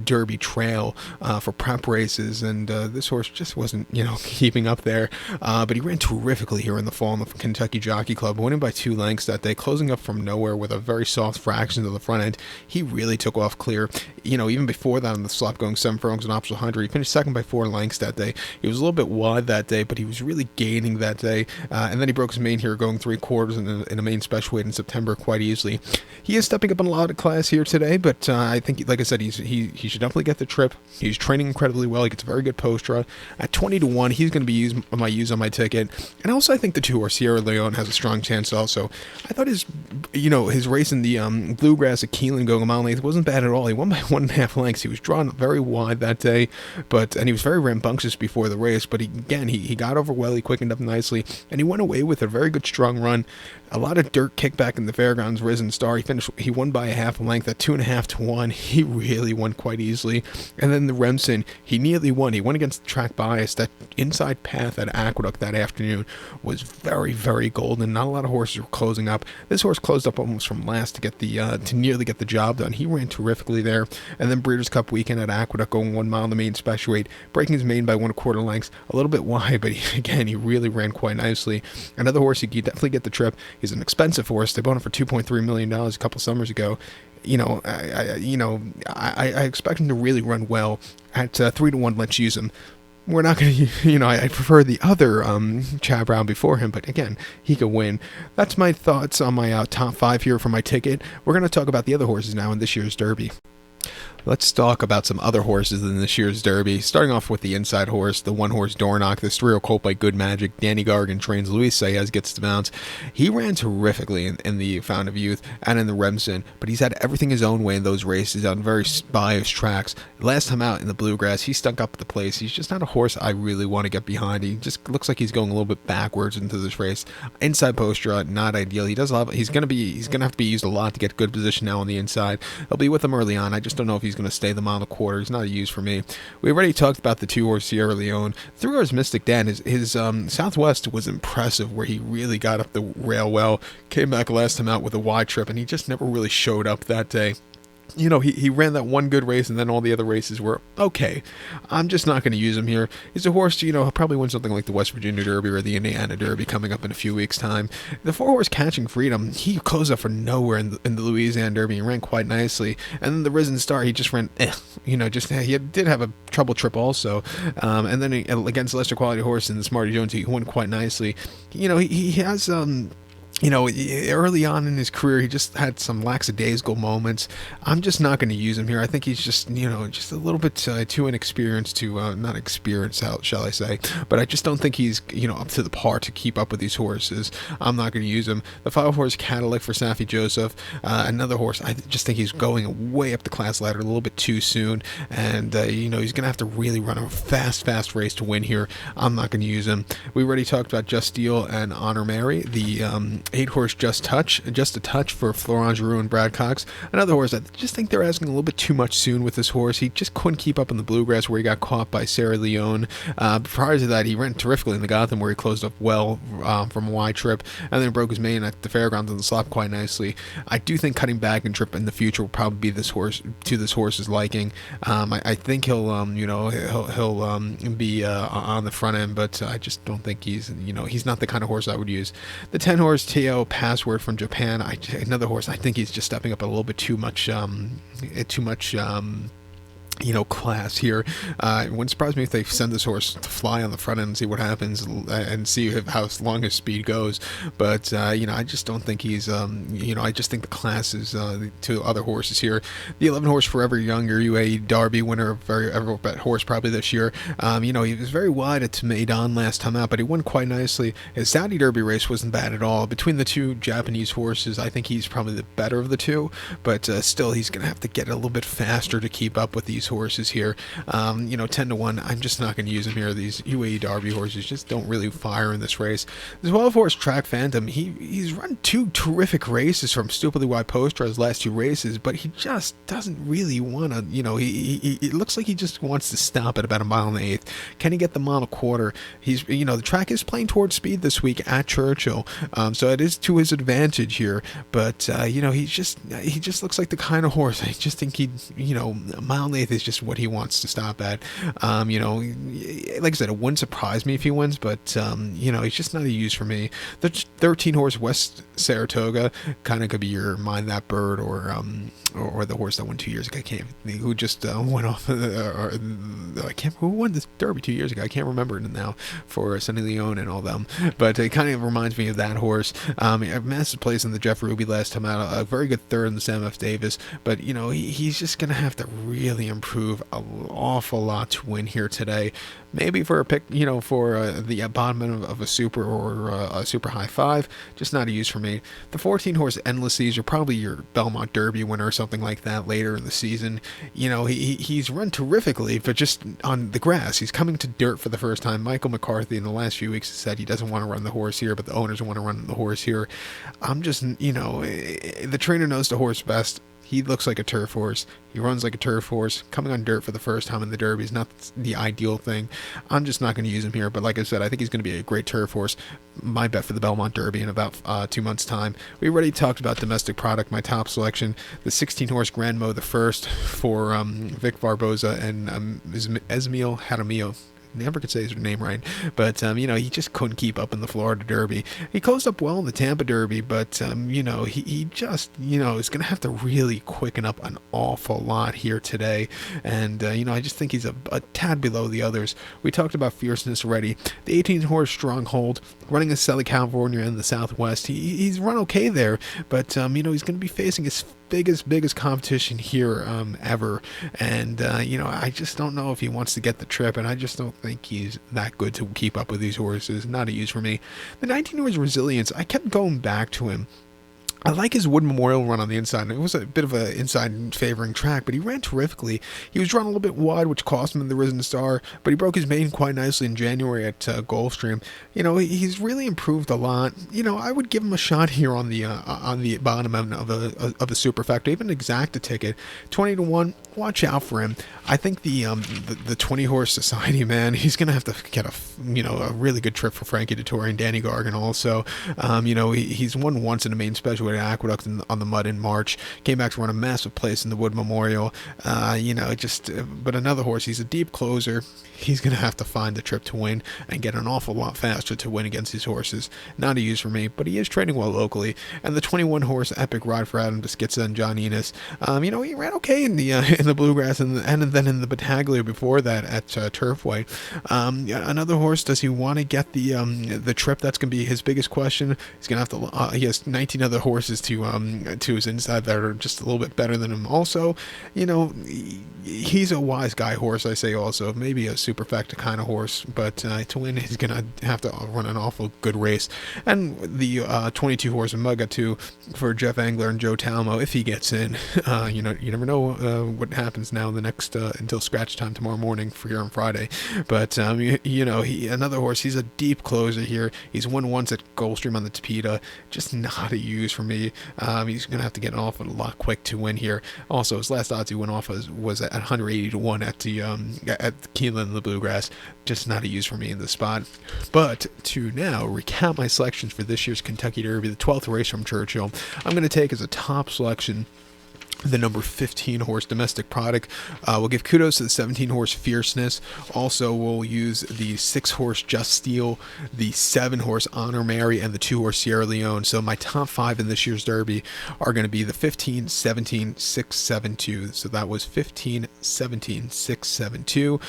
Derby Trail for prep races, and this horse just wasn't keeping up there, but he ran terrifically here in the fall in the Kentucky Jockey Club, winning by 2 lengths that day, closing up from nowhere with a very soft fraction to the front end. He really took off clear. Even before that on the slop, going 7 furlongs and optional 100, he finished second by 4 lengths that day. He was a little bit wide that day, but he was really gaining that day, and then he broke his main here, going 3/4 in a main special weight in September quite easily. He is stepping up in a lot of class here today, but I think, like I said, he should definitely get the trip. He's training incredibly well. He gets a very good post draw. At 20-1, he's going to be on my ticket. And also, I think the 2-horse Sierra Leone has a strong chance also. I thought his race in the Bluegrass at Keeneland, going a mile and 8th, wasn't bad at all. He won by 1.5 lengths. He was drawn very wide that day, and he was very rambunctious before the race, but he got over well. He quickened up nicely, and he went away with a very good strong run. A lot of dirt kickback in the Fairgrounds Risen Star. He won by a half a length at 2.5-1. He really won quite easily. And then the Remsen, he nearly won. He won against the track bias. That inside path at Aqueduct that afternoon was very, very golden. Not a lot of horses were closing up. This horse closed up almost from last to nearly get the job done. He ran terrifically there. And then Breeders' Cup weekend at Aqueduct, going 1 mile in the main special weight, breaking his main by 1/4 lengths. A little bit wide, but he really ran quite nicely. Another horse, he could definitely get the trip. He's an expensive horse. They bought him for $2.3 million a couple summers ago. I expect him to really run well. At 3-1, let's use him. We're not going to, I prefer the other Chad Brown before him, but again, he could win. That's my thoughts on my top 5 here for my ticket. We're going to talk about the other horses now in this year's Derby. Let's talk about some other horses in this year's Derby. Starting off with the inside horse, the 1-horse Dornock, this 3-year colt by Good Magic. Danny Gargan trains. Luis Saez gets the mount. He ran terrifically in the Fountain of Youth and in the Remsen, but he's had everything his own way in those races on very biased tracks. Last time out in the Bluegrass, he stunk up the place. He's just not a horse I really want to get behind. He just looks like he's going a little bit backwards into this race. Inside post draw, not ideal. He's going to have to be used a lot to get good position now on the inside. He'll be with him early on. I just don't know if he's he's going to stay the mile and a quarter. He's not a use for me. We already talked about the 2-horse Sierra Leone. 3-horse Mystic Dan, his Southwest was impressive, where he really got up the rail well, came back last time out with a wide trip, and he just never really showed up that day. He ran that one good race, and then all the other races were okay. I'm just not going to use him here. He's a horse, he'll probably win something like the West Virginia Derby or the Indiana Derby coming up in a few weeks' time. The 4-horse Catching Freedom, he closed up for nowhere in the Louisiana Derby and ran quite nicely. And then the Risen Star, he just ran, he did have a trouble trip also. And then against lesser quality horse in the Smarty Jones, he won quite nicely. He has early on in his career, he just had some lackadaisical moments. I'm just not going to use him here. I think he's just a little bit too inexperienced to, not experienced, shall I say. But I just don't think he's, up to the par to keep up with these horses. I'm not going to use him. The 5-horse Cadillac for Safi Joseph, another horse, I just think he's going way up the class ladder a little bit too soon. And, he's going to have to really run a fast race to win here. I'm not going to use him. We already talked about Just Steel and Honor Mary, the 8-horse Just a Touch for Florent Giroux and Brad Cox. Another horse, I just think they're asking a little bit too much soon with this horse. He just couldn't keep up in the Bluegrass, where he got caught by Sierra Leone. Prior to that, he ran terrifically in the Gotham, where he closed up well from a wide trip, and then broke his mane at the Fairgrounds and slop quite nicely. I do think cutting back and trip in the future will probably be this horse's liking. I think he'll be on the front end, but I just don't think he's not the kind of horse I would use. The 10-horse Teo Password from Japan, another horse, I think he's just stepping up a little bit too much class here. It wouldn't surprise me if they send this horse to fly on the front end and see what happens and see how long his speed goes. But, I just don't think he's, I just think the class is to other horses here. The 11-horse Forever Young, your UAE Derby winner, very ever bet horse probably this year. He was very wide at Maidan last time out, but he won quite nicely. His Saudi Derby race wasn't bad at all. Between the two Japanese horses, I think he's probably the better of the two, but still, he's going to have to get a little bit faster to keep up with these horses here. 10-1, I'm just not going to use him here. These UAE Derby horses just don't really fire in this race. The 12-horse Track Phantom, he's run 2 terrific races from Stupidly Wide Poster his last 2 races, but he just doesn't really want to, it looks like he just wants to stop at about a mile and an eighth. Can he get the mile and a quarter? He's, the track is playing towards speed this week at Churchill, so it is to his advantage here, but, he just looks like the kind of horse, I just think a mile and an eighth is just what he wants to stop at. Like I said, it wouldn't surprise me if he wins, but he's just not a use for me. The 13-horse West Saratoga kind of could be your Mind That Bird, or the horse that won 2 years ago. Who just went off. Who won this Derby 2 years ago? I can't remember it now, for Sonny Leone and all them. But it kind of reminds me of that horse. A massive place in the Jeff Ruby last time out. A very good third in the Sam F. Davis. But he's just gonna have to really improve an awful lot to win here today. Maybe for a pick, for the bottom end of a super or a super high 5, just not a use for me. The 14-horse Endless Seas are probably your Belmont Derby winner or something like that later in the season. He's run terrifically, but just on the grass. He's coming to dirt for the first time. Michael McCarthy in the last few weeks has said he doesn't want to run the horse here, but the owners want to run the horse here. I'm just, the trainer knows the horse best. He looks like a turf horse. He runs like a turf horse. Coming on dirt for the first time in the Derby is not the ideal thing. I'm just not going to use him here. But like I said, I think he's going to be a great turf horse. My bet for the Belmont Derby in about 2 months' time. We already talked about domestic product, my top selection. The 16-horse Grand Mo the First for Vic Barboza and Esmil Jaramillo. Never could say his name right, but he just couldn't keep up in the Florida Derby. He closed up well in the Tampa Derby, but he just is going to have to really quicken up an awful lot here today, and I just think he's a tad below the others. We talked about fierceness already. The 18-horse Stronghold, running a Southern California in the Southwest, he's run okay there, but he's going to be facing his biggest competition here ever, and I just don't know if he wants to get the trip, and I just don't think he's that good to keep up with these horses. Not a use for me. The 19-horse Resilience, I kept going back to him. I like his Wood Memorial run on the inside. It was a bit of an inside favoring track, but he ran terrifically. He was drawn a little bit wide, which cost him in the Risen Star, but he broke his maiden quite nicely in January at Gulfstream. He's really improved a lot. I would give him a shot here on the bottom end of a superfecta, even exact a ticket, 20-1. Watch out for him. I think the 20 horse Society, man, he's gonna have to get a really good trip for Frankie Dettori and Danny Gargan also. He's won once in the main special at Aqueduct on the mud in March. Came back to run a massive place in the Wood Memorial. But another horse. He's a deep closer. He's gonna have to find the trip to win and get an awful lot faster to win against these horses. Not a use for me, but he is trading well locally. And the 21 horse Epic Ride for Adam Beschizza and John Enos. He ran okay in the Bluegrass and then in the Battaglia before that at Turfway. Another horse. Does he want to get the trip? That's gonna be his biggest question. He's gonna have to. He has 19 other horses to his inside that are just a little bit better than him. Also, he's a wise guy horse. I say also maybe a superfecta kind of horse, but to win he's gonna have to run an awful good race. And the 22 horse Mugga 2 for Jeff Angler and Joe Talmo if he gets in. You never know what happens now the next until scratch time tomorrow morning for here on Friday. But another horse. He's a deep closer here. He's won once at Gulfstream on the Tapeta. Just not a use for me. He's gonna have to get off a lot quick to win here. Also, his last odds he went off was at 180-1 at Keeneland in the Bluegrass. Just not a use for me in this spot. But to now recap my selections for this year's Kentucky Derby, the 12th race from Churchill, I'm going to take as a top selection the number 15 horse Domestic Product. We'll give kudos to the 17 horse Fierceness. Also, we'll use the 6 horse Just Steel, the 7 horse Honor Mary, and the 2 horse Sierra Leone. So my top 5 in this year's Derby are going to be the 15, 17, 6, 7, 2. So that was 15, 17, 6, 7, 2.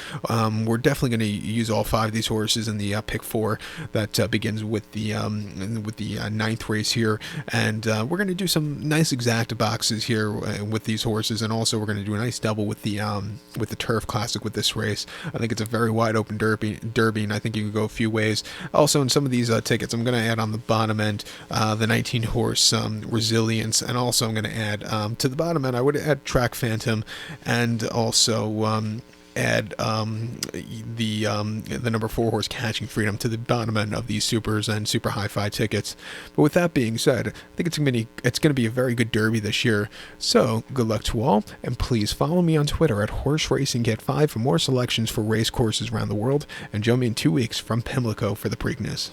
We're definitely going to use all 5 of these horses in the pick 4 that begins with the 9th race here, and we're going to do some nice exacta boxes here with these horses, and also we're going to do a nice double with the Turf Classic with this race. I think it's a very wide open derby, and I think you can go a few ways. Also, in some of these tickets, I'm going to add on the bottom end the 19 horse Resilience, and also I'm going to add to the bottom end, I would add Track Phantom, and also add the number 4 horse Catching Freedom to the bottom end of these supers and super hi-fi tickets. But with that being said, I think it's going to be a very good Derby this year. So good luck to all, and please follow me on Twitter at Horse Racing Get 5 for more selections for race courses around the world, and join me in 2 weeks from Pimlico for the Preakness.